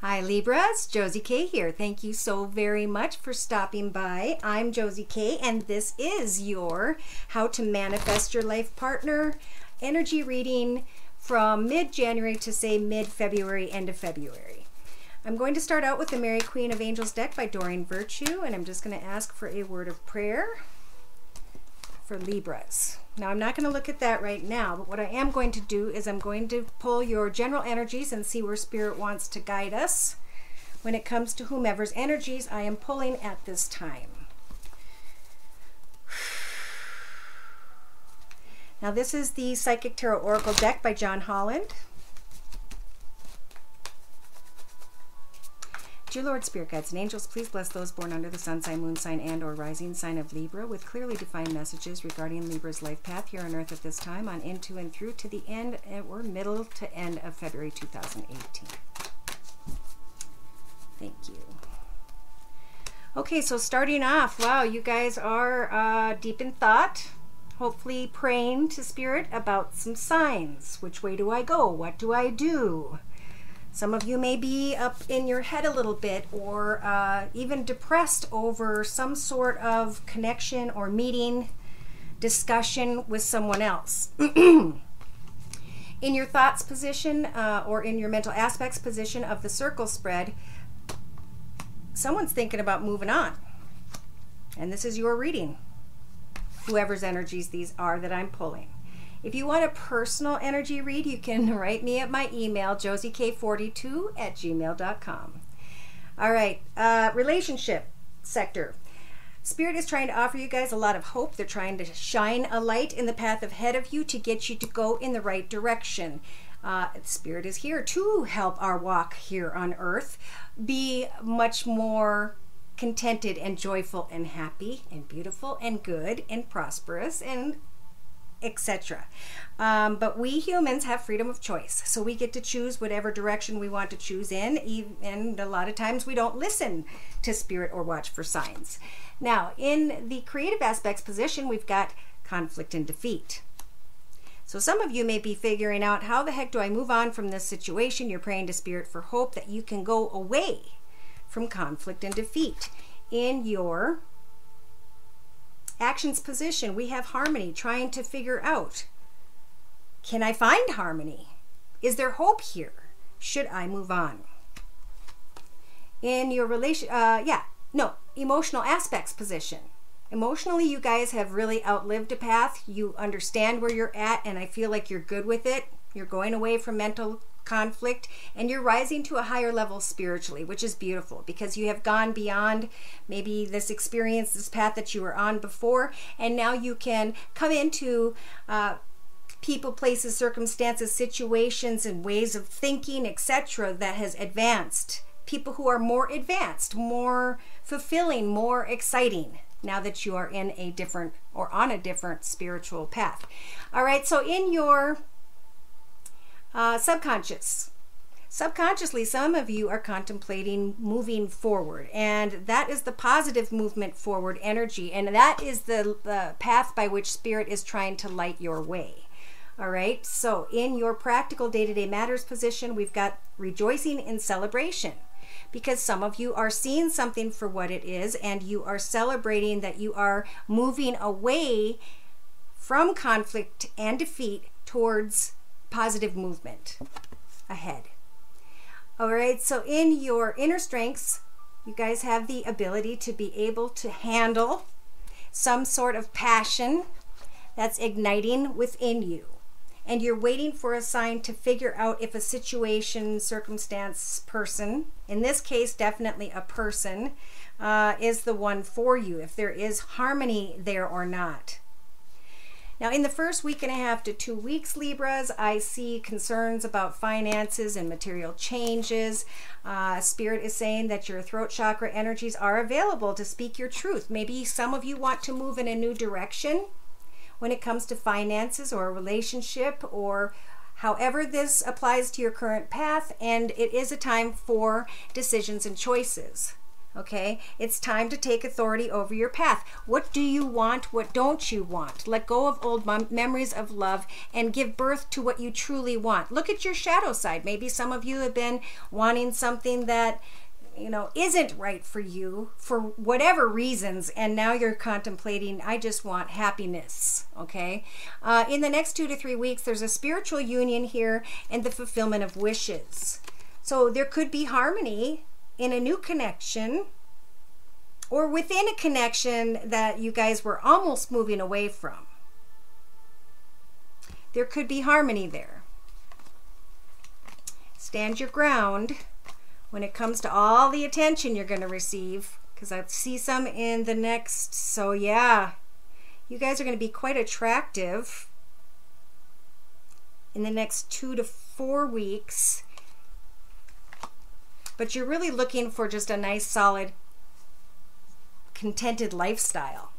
Hi Libras, Josie K here. Thank you so very much for stopping by. I'm Josie K and this is your How to Manifest Your Life Partner energy reading from mid-January to say mid-February, end of February. I'm going to start out with the Mary Queen of Angels deck by Doreen Virtue, and I'm just going to ask for a word of prayer for Libras. Now, I'm not going to look at that right now, but what I am going to do is I'm going to pull your general energies and see where Spirit wants to guide us when it comes to whomever's energies I am pulling at this time. Now, this is the Psychic Tarot Oracle deck by John Holland. Dear Lord, Spirit Guides and Angels, please bless those born under the sun sign, moon sign, and or rising sign of Libra with clearly defined messages regarding Libra's life path here on Earth at this time on into and through to the end or middle to end of February 2018. Thank you. Okay, so starting off, wow, you guys are deep in thought, hopefully praying to Spirit about some signs. Which way do I go? What do I do? Some of you may be up in your head a little bit or even depressed over some sort of connection or meeting, discussion with someone else. In your thoughts position or in your mental aspects position of the circle spread, someone's thinking about moving on. And this is your reading, whoever's energies these are that I'm pulling. If you want a personal energy read, you can write me at my email, josiek42@gmail.com. All right, relationship sector. Spirit is trying to offer you guys a lot of hope. They're trying to shine a light in the path ahead of you to get you to go in the right direction. Spirit is here to help our walk here on Earth be much more contented and joyful and happy and beautiful and good and prosperous and etc. But we humans have freedom of choice, so we get to choose whatever direction we want to choose in, and a lot of times we don't listen to Spirit or watch for signs. Now, in the creative aspects position, we've got conflict and defeat. So some of you may be figuring out, how the heck do I move on from this situation? You're praying to Spirit for hope that you can go away from conflict and defeat. In your actions position, we have harmony, trying to figure out, can I find harmony? Is there hope here? Should I move on? In your emotional aspects position. Emotionally, you guys have really outlived a path. You understand where you're at, and I feel like you're good with it. You're going away from mental conflict and you're rising to a higher level spiritually, which is beautiful because you have gone beyond maybe this experience, this path that you were on before, and now you can come into people, places, circumstances, situations, and ways of thinking, etc., that has advanced. People who are more advanced, more fulfilling, more exciting, now that you are in a different or on a different spiritual path. All right, so in your subconsciously, some of you are contemplating moving forward, and that is the positive movement forward energy, and that is the path by which Spirit is trying to light your way. All right, so in your practical day-to-day matters position, we've got rejoicing in celebration, because some of you are seeing something for what it is, and you are celebrating that you are moving away from conflict and defeat towards positive movement ahead. All right, so in your inner strengths, you guys have the ability to be able to handle some sort of passion that's igniting within you, and you're waiting for a sign to figure out if a situation, circumstance, person, in this case definitely a person, is the one for you, if there is harmony there or not. Now, in the first week and a half to 2 weeks, Libras, I see concerns about finances and material changes. Spirit is saying that your throat chakra energies are available to speak your truth. Maybe some of you want to move in a new direction when it comes to finances or a relationship, or however this applies to your current path, and it is a time for decisions and choices. Okay, it's time to take authority over your path. What do you want? What don't you want? Let go of old memories of love and give birth to what you truly want. Look at your shadow side. Maybe some of you have been wanting something that, you know, isn't right for you for whatever reasons, and now you're contemplating, I just want happiness. Okay, in the next 2 to 3 weeks, there's a spiritual union here and the fulfillment of wishes. So there could be harmony in a new connection, or within a connection that you guys were almost moving away from. There could be harmony there. Stand your ground when it comes to all the attention you're going to receive, because I see some in the next. So yeah, you guys are going to be quite attractive in the next 2 to 4 weeks. But you're really looking for just a nice, solid, contented lifestyle,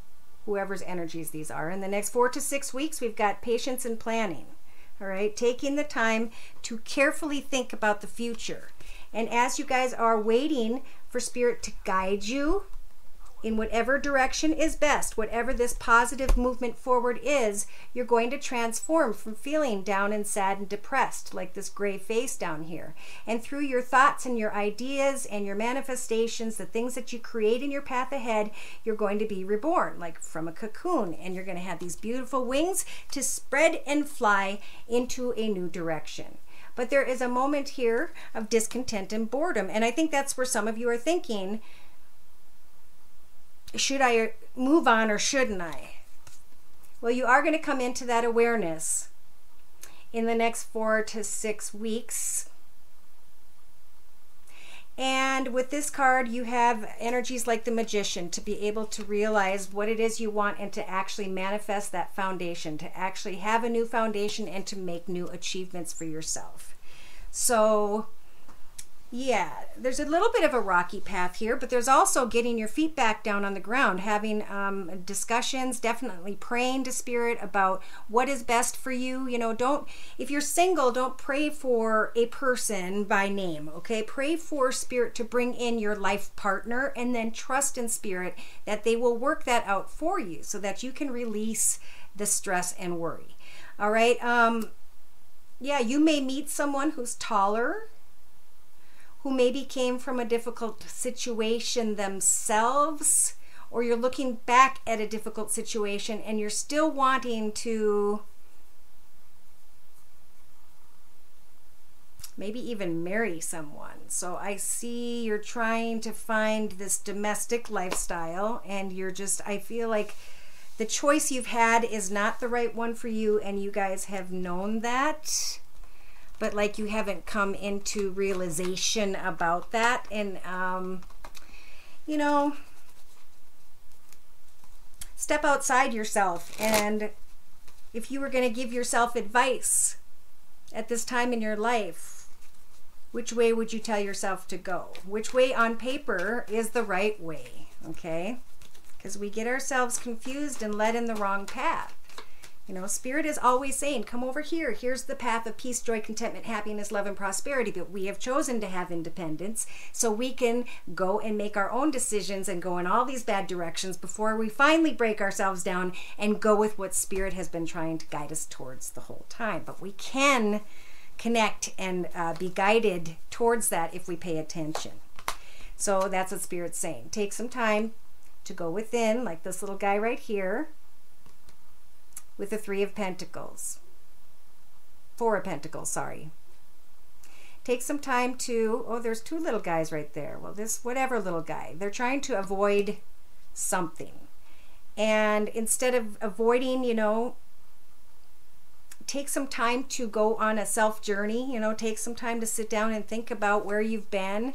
whoever's energies these are. In the next 4 to 6 weeks, we've got patience and planning. All right, taking the time to carefully think about the future. And as you guys are waiting for Spirit to guide you in whatever direction is best, whatever this positive movement forward is, you're going to transform from feeling down and sad and depressed, like this gray face down here. And through your thoughts and your ideas and your manifestations, the things that you create in your path ahead, you're going to be reborn, like from a cocoon. And you're going to have these beautiful wings to spread and fly into a new direction. But there is a moment here of discontent and boredom. And I think that's where some of you are thinking, should I move on or shouldn't I? Well, you are going to come into that awareness in the next 4 to 6 weeks. And with this card, you have energies like the Magician to be able to realize what it is you want and to actually manifest that foundation, to actually have a new foundation and to make new achievements for yourself. So yeah, there's a little bit of a rocky path here, but there's also getting your feet back down on the ground, having discussions, definitely praying to Spirit about what is best for you. You know, if you're single, don't pray for a person by name, okay? Pray for Spirit to bring in your life partner, and then trust in Spirit that they will work that out for you so that you can release the stress and worry. All right? Yeah, you may meet someone who's taller, who maybe came from a difficult situation themselves, or you're looking back at a difficult situation and you're still wanting to maybe even marry someone. So I see you're trying to find this domestic lifestyle, and I feel like the choice you've had is not the right one for you, and you guys have known that. But like you haven't come into realization about that. And, you know, step outside yourself. And if you were going to give yourself advice at this time in your life, which way would you tell yourself to go? Which way on paper is the right way? Okay? Because we get ourselves confused and led in the wrong path. You know, Spirit is always saying, come over here. Here's the path of peace, joy, contentment, happiness, love, and prosperity. But we have chosen to have independence so we can go and make our own decisions and go in all these bad directions before we finally break ourselves down and go with what Spirit has been trying to guide us towards the whole time. But we can connect and be guided towards that if we pay attention. So that's what Spirit's saying. Take some time to go within, like this little guy right here, with the 3 of Pentacles. 4 of Pentacles, sorry. Take some time to, oh, there's 2 little guys right there. Well, this, whatever little guy, they're trying to avoid something. And instead of avoiding, you know, take some time to go on a self journey, you know, take some time to sit down and think about where you've been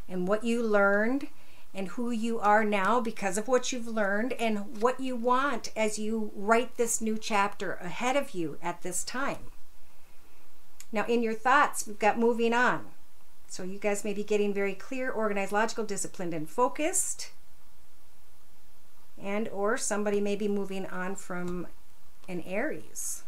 and what you learned, and who you are now because of what you've learned, and what you want as you write this new chapter ahead of you at this time. Now in your thoughts, we've got moving on. So you guys may be getting very clear, organized, logical, disciplined, and focused. And or somebody may be moving on from an Aries.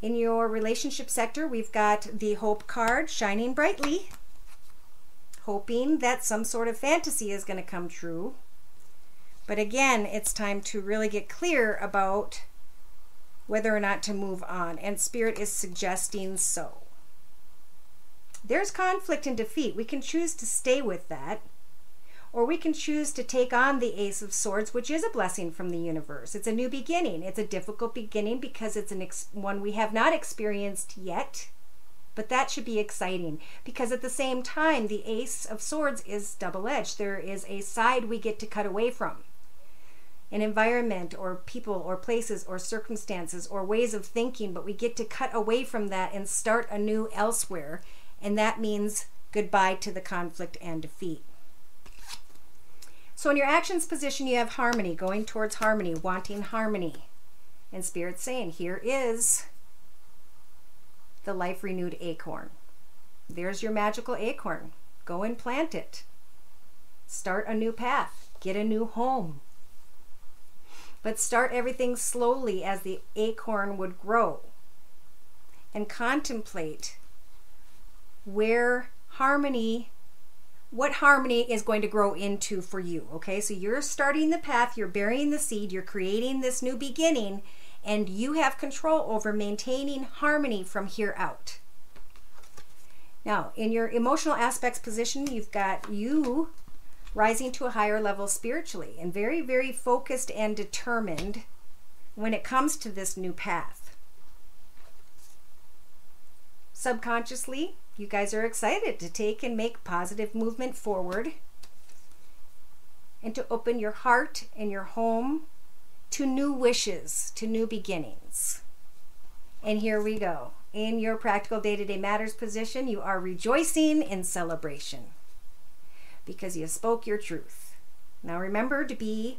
In your relationship sector, we've got the Hope card shining brightly. hoping that some sort of fantasy is going to come true. But again, it's time to really get clear about whether or not to move on. And Spirit is suggesting so. There's conflict and defeat. We can choose to stay with that. Or we can choose to take on the Ace of Swords, which is a blessing from the universe. It's a new beginning. It's a difficult beginning because it's one we have not experienced yet. But that should be exciting because at the same time, the Ace of Swords is double-edged. There is a side we get to cut away from. An environment or people or places or circumstances or ways of thinking, but we get to cut away from that and start anew elsewhere. And that means goodbye to the conflict and defeat. So in your actions position, you have harmony, going towards harmony, wanting harmony. And Spirit's saying, here is the life renewed acorn. There's your magical acorn. Go and plant it. Start a new path. Get a new home. But start everything slowly as the acorn would grow. And contemplate where harmony, what harmony is going to grow into for you. Okay, so you're starting the path, you're burying the seed, you're creating this new beginning, and you have control over maintaining harmony from here out. Now, in your emotional aspects position, you've got you rising to a higher level spiritually and very, very focused and determined when it comes to this new path. Subconsciously, you guys are excited to take and make positive movement forward and to open your heart and your home to new wishes, to new beginnings. And here we go. In your practical day-to-day matters position, you are rejoicing in celebration because you spoke your truth. Now remember to be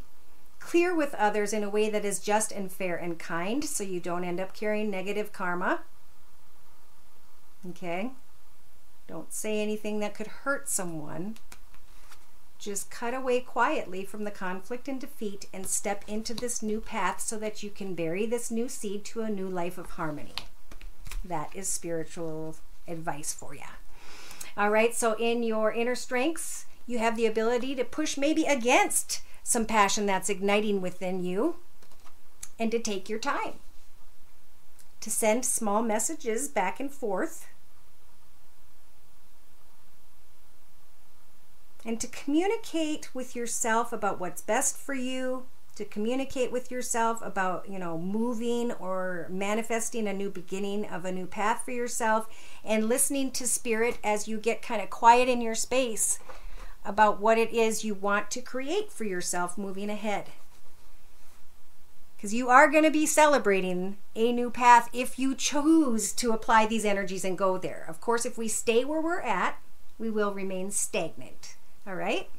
clear with others in a way that is just and fair and kind so you don't end up carrying negative karma. Okay? Don't say anything that could hurt someone. Just cut away quietly from the conflict and defeat and step into this new path so that you can bury this new seed to a new life of harmony. That is spiritual advice for you. All right, so in your inner strengths, you have the ability to push maybe against some passion that's igniting within you and to take your time. To send small messages back and forth and to communicate with yourself about what's best for you, to communicate with yourself about, moving or manifesting a new beginning of a new path for yourself, and listening to Spirit as you get kind of quiet in your space about what it is you want to create for yourself moving ahead. Because you are going to be celebrating a new path if you choose to apply these energies and go there. Of course, if we stay where we're at, we will remain stagnant. All right?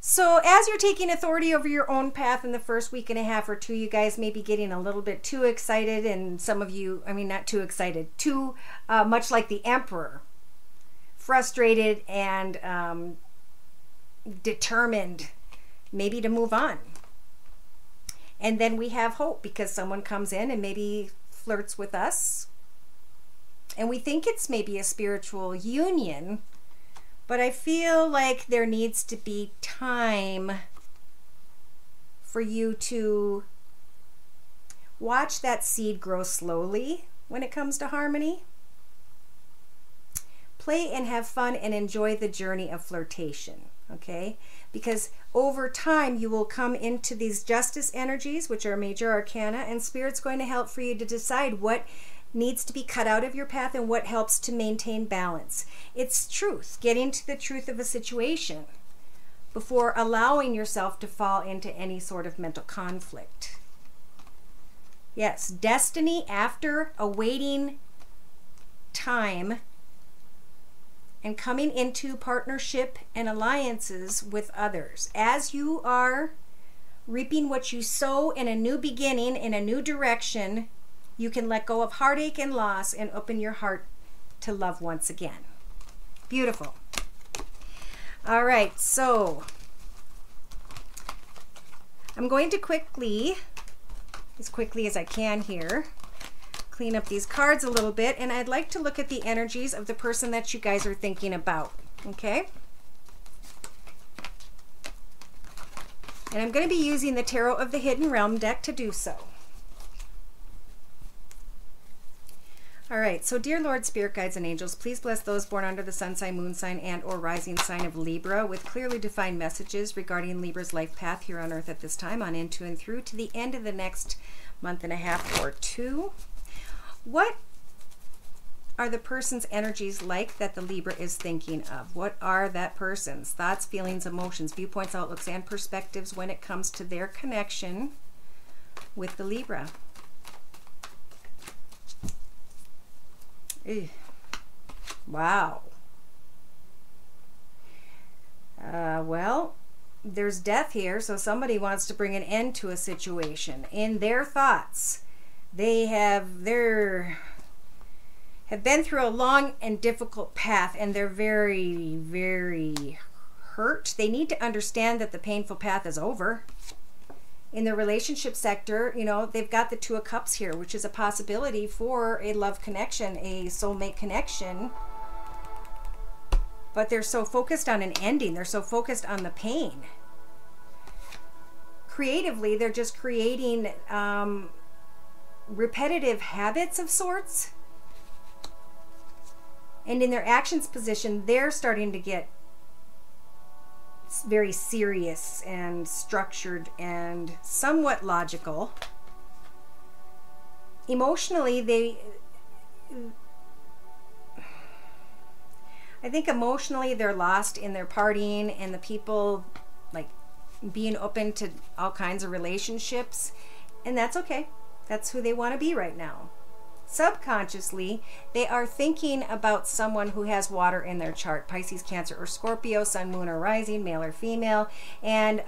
So as you're taking authority over your own path in the first week and a half or two, you guys may be getting a little bit too excited, and some of you, not too excited, too much like the Emperor, frustrated and determined maybe to move on. And then we have hope because someone comes in and maybe flirts with us, and we think it's maybe a spiritual union. But I feel like there needs to be time for you to watch that seed grow slowly when it comes to harmony. Play and have fun and enjoy the journey of flirtation, okay? Because over time you will come into these justice energies, which are major arcana, and Spirit's going to help for you to decide what needs to be cut out of your path and what helps to maintain balance. It's truth, getting to the truth of a situation before allowing yourself to fall into any sort of mental conflict. Yes, destiny after awaiting time and coming into partnership and alliances with others. As you are reaping what you sow in a new beginning, in a new direction, you can let go of heartache and loss and open your heart to love once again. Beautiful. All right, so I'm going to quickly, as quickly as I can here, clean up these cards a little bit, and I'd like to look at the energies of the person that you guys are thinking about. Okay. And I'm going to be using the Tarot of the Hidden Realm deck to do so. All right, so dear Lord, Spirit Guides, and Angels, please bless those born under the sun sign, moon sign, and or rising sign of Libra with clearly defined messages regarding Libra's life path here on Earth at this time, on into and through to the end of the next month and a half or two. What are the person's energies like that the Libra is thinking of? What are that person's thoughts, feelings, emotions, viewpoints, outlooks, and perspectives when it comes to their connection with the Libra? Wow. Well, there's death here, so somebody wants to bring an end to a situation. In their thoughts, they have been through a long and difficult path, and they're very, very hurt. They need to understand that the painful path is over. In the relationship sector, you know, they've got the Two of Cups here, which is a possibility for a love connection, a soulmate connection. But they're so focused on an ending. They're so focused on the pain. Creatively, they're just creating repetitive habits of sorts. And in their actions position, they're starting to get very serious and structured and somewhat logical. Emotionally, I think emotionally they're lost in their partying and the people like being open to all kinds of relationships, and that's okay. That's who they want to be right now. Subconsciously, they are thinking about someone who has water in their chart, Pisces, Cancer, or Scorpio, sun, moon, or rising, male or female. And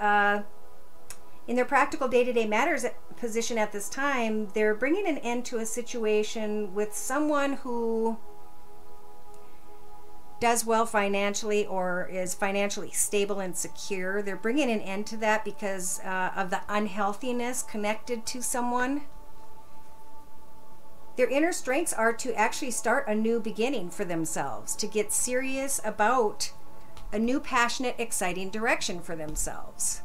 in their practical day-to-day matters position at this time, they're bringing an end to a situation with someone who does well financially or is financially stable and secure. They're bringing an end to that because of the unhealthiness connected to someone. Their inner strengths are to actually start a new beginning for themselves, to get serious about a new, passionate, exciting direction for themselves.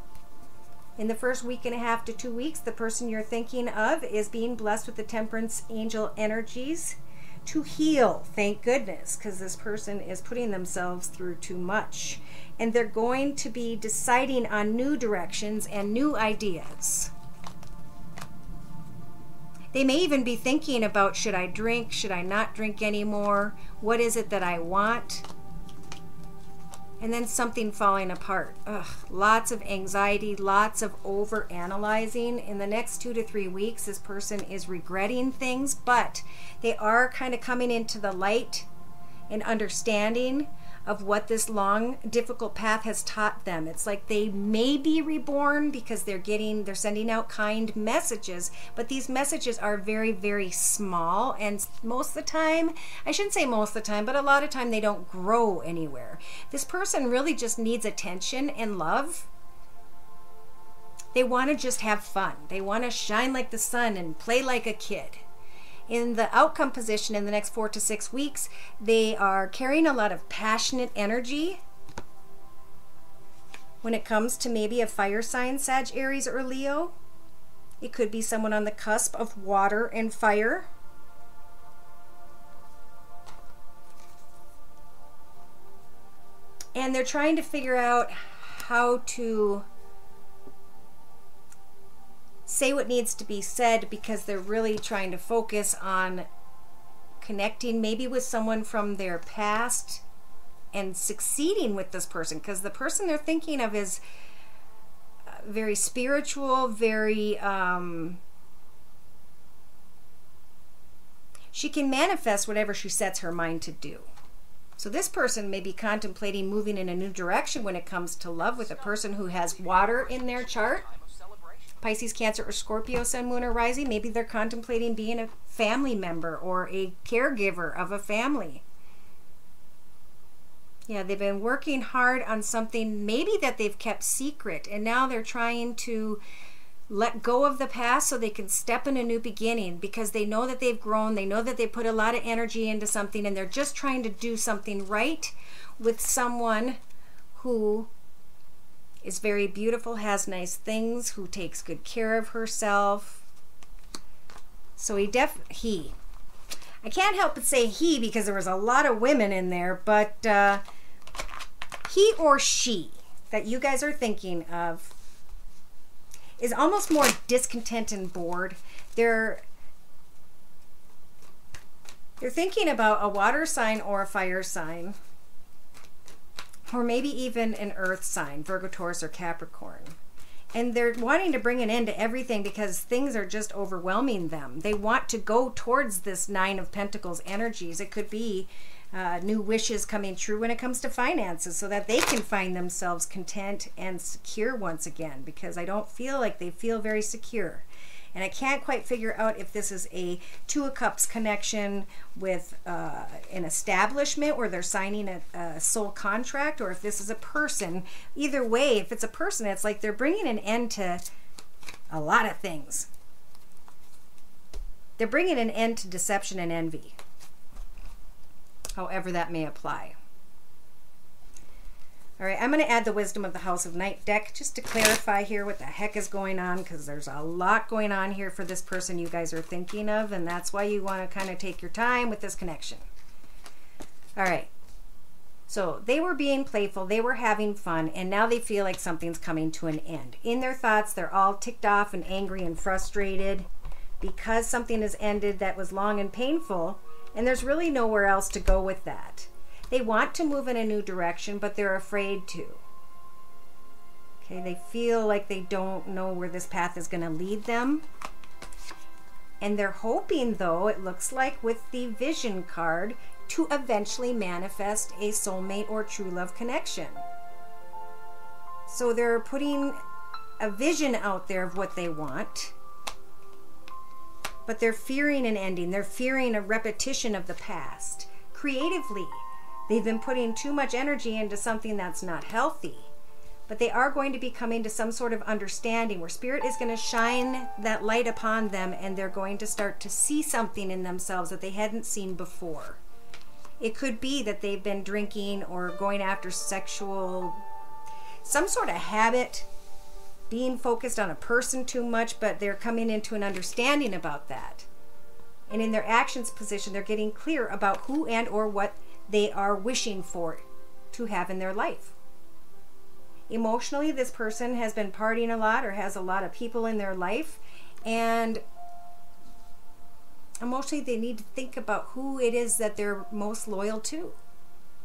In the first week and a half to 2 weeks, the person you're thinking of is being blessed with the Temperance angel energies to heal. Thank goodness, because this person is putting themselves through too much. And they're going to be deciding on new directions and new ideas. They may even be thinking about, should I drink? Should I not drink anymore? What is it that I want? And then something falling apart. Ugh, lots of anxiety, lots of over-analyzing. In the next 2 to 3 weeks, this person is regretting things, but they are kind of coming into the light and understanding of what this long, difficult path has taught them. It's like they may be reborn because they're sending out kind messages, but these messages are very, very small, and most of the time, I shouldn't say most of the time, but a lot of time they don't grow anywhere. This person really just needs attention and love. They want to just have fun. They want to shine like the sun and play like a kid. In the outcome position in the next 4 to 6 weeks, they are carrying a lot of passionate energy when it comes to maybe a fire sign, Sag, Aries, or Leo. It could be someone on the cusp of water and fire. And they're trying to figure out how to say what needs to be said because they're really trying to focus on connecting maybe with someone from their past and succeeding with this person, because the person they're thinking of is very spiritual, very she can manifest whatever she sets her mind to do. So this person may be contemplating moving in a new direction when it comes to love with a person who has water in their chart, Pisces, Cancer, or Scorpio, sun, moon, or rising. Maybe they're contemplating being a family member or a caregiver of a family. Yeah, they've been working hard on something maybe that they've kept secret, and now they're trying to let go of the past so they can step in a new beginning, because they know that they've grown, they know that they put a lot of energy into something, and they're just trying to do something right with someone who is very beautiful, has nice things, who takes good care of herself. So I can't help but say he, because there was a lot of women in there, but he or she that you guys are thinking of is almost more discontent and bored. They're thinking about a water sign or a fire sign, or maybe even an earth sign, Virgo, Taurus, or Capricorn. And they're wanting to bring an end to everything because things are just overwhelming them. They want to go towards this Nine of Pentacles energies. It could be new wishes coming true when it comes to finances, so that they can find themselves content and secure once again, because I don't feel like they feel very secure. And I can't quite figure out if this is a Two of Cups connection with an establishment where they're signing a soul contract, or if this is a person. Either way, if it's a person, it's like they're bringing an end to a lot of things. They're bringing an end to deception and envy, however that may apply. All right, I'm going to add the Wisdom of the House of Night deck just to clarify here what the heck is going on, because there's a lot going on here for this person you guys are thinking of, and that's why you want to kind of take your time with this connection. All right, so they were being playful, they were having fun, and now they feel like something's coming to an end. In their thoughts, they're all ticked off and angry and frustrated because something has ended that was long and painful, and there's really nowhere else to go with that. They want to move in a new direction, but they're afraid to. Okay, they feel like they don't know where this path is going to lead them. And they're hoping, though, it looks like with the Vision card, to eventually manifest a soulmate or true love connection. So they're putting a vision out there of what they want, but they're fearing an ending. They're fearing a repetition of the past. Creatively, they've been putting too much energy into something that's not healthy, but they are going to be coming to some sort of understanding where Spirit is going to shine that light upon them, and they're going to start to see something in themselves that they hadn't seen before. It could be that they've been drinking or going after some sort of habit, being focused on a person too much, but they're coming into an understanding about that. And in their actions position, they're getting clear about who and or what they are wishing for to have in their life. Emotionally, this person has been partying a lot or has a lot of people in their life, and emotionally they need to think about who it is that they're most loyal to.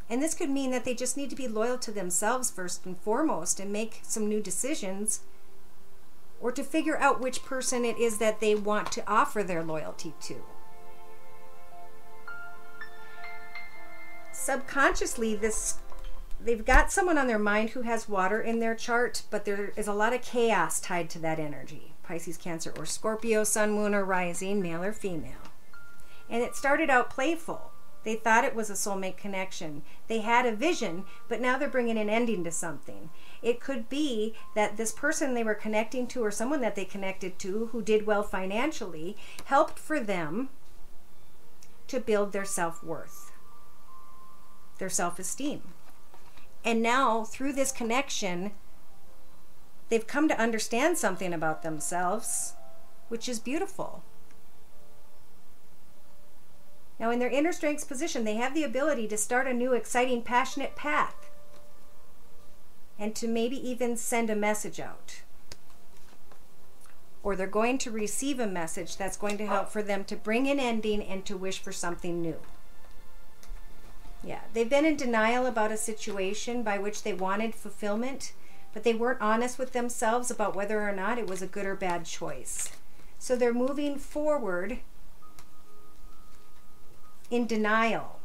And this could mean that they just need to be loyal to themselves first and foremost and make some new decisions, or to figure out which person it is that they want to offer their loyalty to. Subconsciously, they've got someone on their mind who has water in their chart, but there is a lot of chaos tied to that energy. Pisces, Cancer, or Scorpio, Sun, Moon, or Rising, male or female. And it started out playful. They thought it was a soulmate connection. They had a vision, but now they're bringing an ending to something. It could be that this person they were connecting to, or someone that they connected to who did well financially, helped for them to build their self-worth, their self-esteem. And now, through this connection, they've come to understand something about themselves, which is beautiful. Now, in their inner strengths position, they have the ability to start a new, exciting, passionate path, and to maybe even send a message out. Or they're going to receive a message that's going to help for them to bring an ending and to wish for something new. Yeah, they've been in denial about a situation by which they wanted fulfillment, but they weren't honest with themselves about whether or not it was a good or bad choice. So they're moving forward in denial,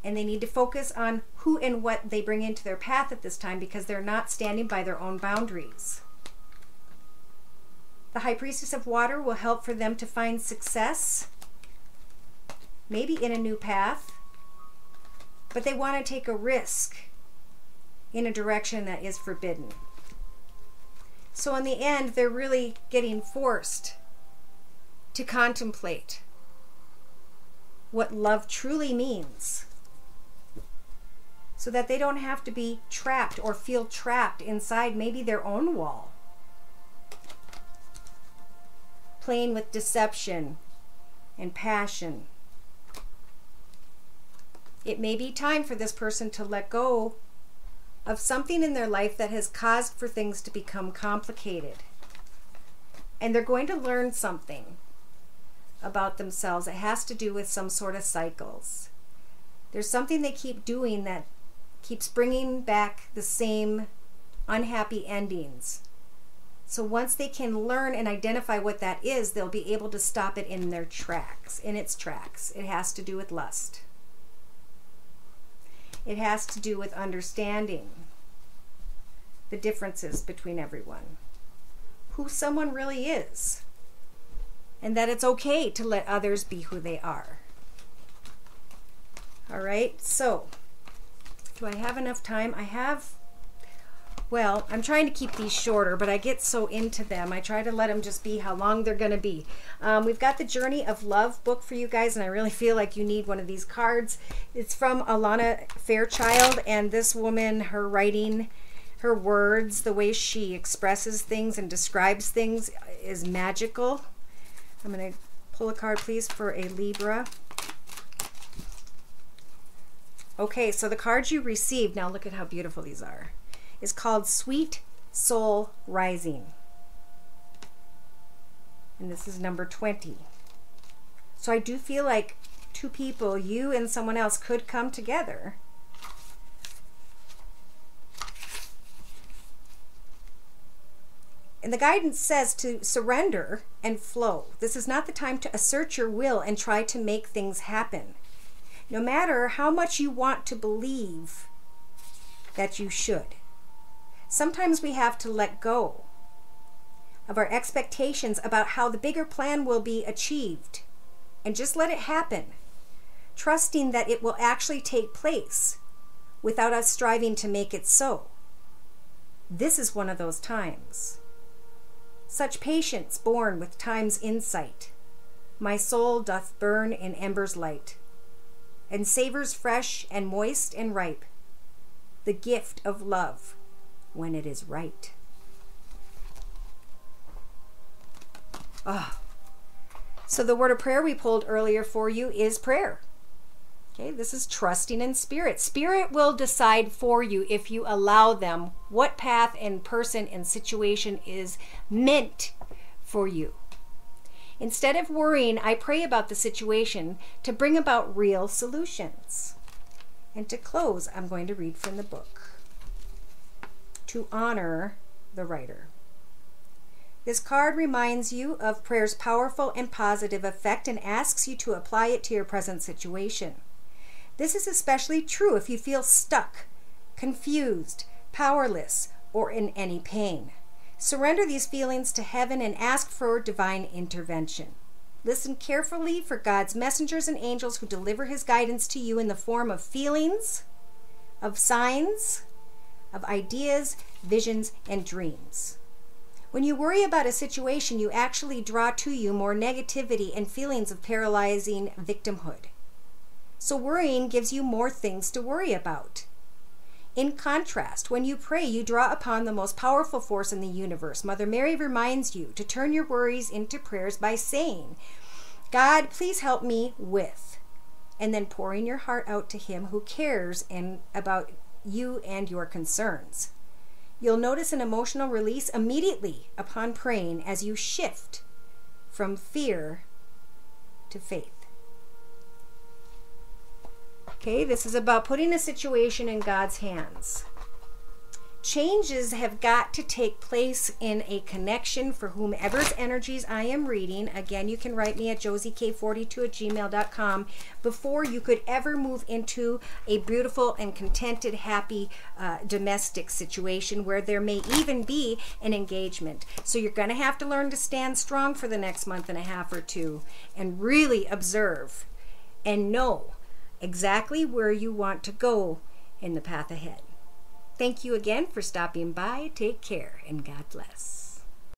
and they need to focus on who and what they bring into their path at this time, because they're not standing by their own boundaries. The High Priestess of Water will help for them to find success, maybe in a new path, but they want to take a risk in a direction that is forbidden. So in the end, they're really getting forced to contemplate what love truly means, so that they don't have to be trapped or feel trapped inside maybe their own wall, playing with deception and passion. It may be time for this person to let go of something in their life that has caused for things to become complicated. And they're going to learn something about themselves. It has to do with some sort of cycles. There's something they keep doing that keeps bringing back the same unhappy endings. So once they can learn and identify what that is, they'll be able to stop it in their tracks, in its tracks. It has to do with lust. It has to do with understanding the differences between everyone, who someone really is, and that it's okay to let others be who they are. All right, so do I have enough time? I have, well, I'm trying to keep these shorter, but I get so into them. I try to let them just be how long they're going to be. We've got the Journey of Love book for you guys, and I really feel like you need one of these cards. It's from Alana Fairchild, and this woman, her writing, her words, the way she expresses things and describes things is magical. I'm going to pull a card, please, for a Libra. Okay, so the cards you received, now look at how beautiful these are, is called Sweet Soul Rising. And this is number 20. So I do feel like two people, you and someone else, could come together. And the guidance says to surrender and flow. This is not the time to assert your will and try to make things happen. No matter how much you want to believe that you should. Sometimes we have to let go of our expectations about how the bigger plan will be achieved and just let it happen, trusting that it will actually take place without us striving to make it so. This is one of those times. Such patience born with time's insight. My soul doth burn in embers light, and savors fresh and moist and ripe, the gift of love when it is right. So the word of prayer we pulled earlier for you is prayer. Okay, this is trusting in Spirit. Spirit will decide for you, if you allow them, what path and person and situation is meant for you. Instead of worrying, I pray about the situation to bring about real solutions. And to close, I'm going to read from the book, To Honor the Writer. This card reminds you of prayer's powerful and positive effect and asks you to apply it to your present situation. This is especially true if you feel stuck, confused, powerless, or in any pain. Surrender these feelings to heaven and ask for divine intervention. Listen carefully for God's messengers and angels who deliver his guidance to you in the form of feelings, of signs, of ideas, visions, and dreams. When you worry about a situation, you actually draw to you more negativity and feelings of paralyzing victimhood. So worrying gives you more things to worry about. In contrast, when you pray, you draw upon the most powerful force in the universe. Mother Mary reminds you to turn your worries into prayers by saying, God, please help me with, and then pouring your heart out to him who cares about you and your concerns. You'll notice an emotional release immediately upon praying as you shift from fear to faith. Okay, this is about putting a situation in God's hands. Changes have got to take place in a connection for whomever's energies I am reading. Again, you can write me at josiek42@gmail.com before you could ever move into a beautiful and contented, happy domestic situation where there may even be an engagement. So you're going to have to learn to stand strong for the next month and a half or two and really observe and know exactly where you want to go in the path ahead. Thank you again for stopping by. Take care and God bless.